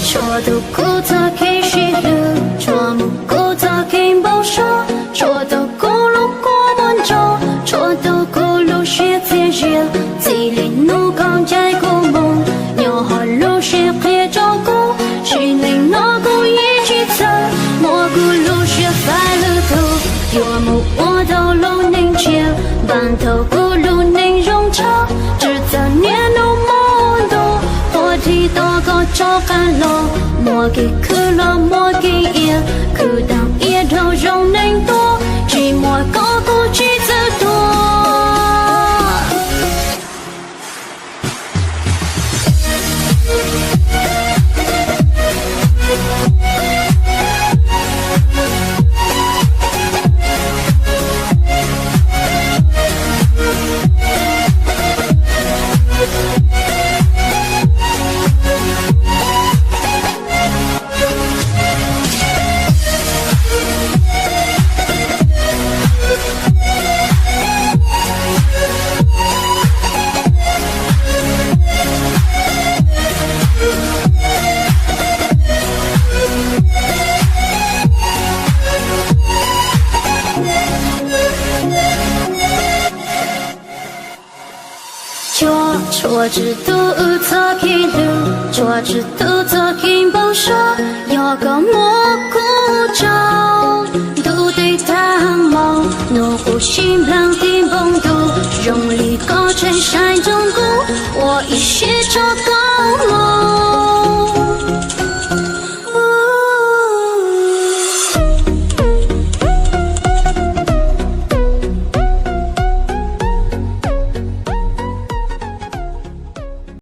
说的古早开始了，说木古早开不说，说的古路过门中，说的古路是自己，自里怒刚在古梦，鸟和路是黑照顾，心里那古一起走，蘑菇路是白了头，有木我到路宁切，半头古路宁容茶，只在年路梦多。提到个招干了，莫给哭了，莫给也，哭当一头容能多，寂寞高过几子多。我知道早起路，我知道早起不说，有个蘑菇找，都对它毛，怒呼心浪的蹦度，用力高沉山中谷，我一时找高。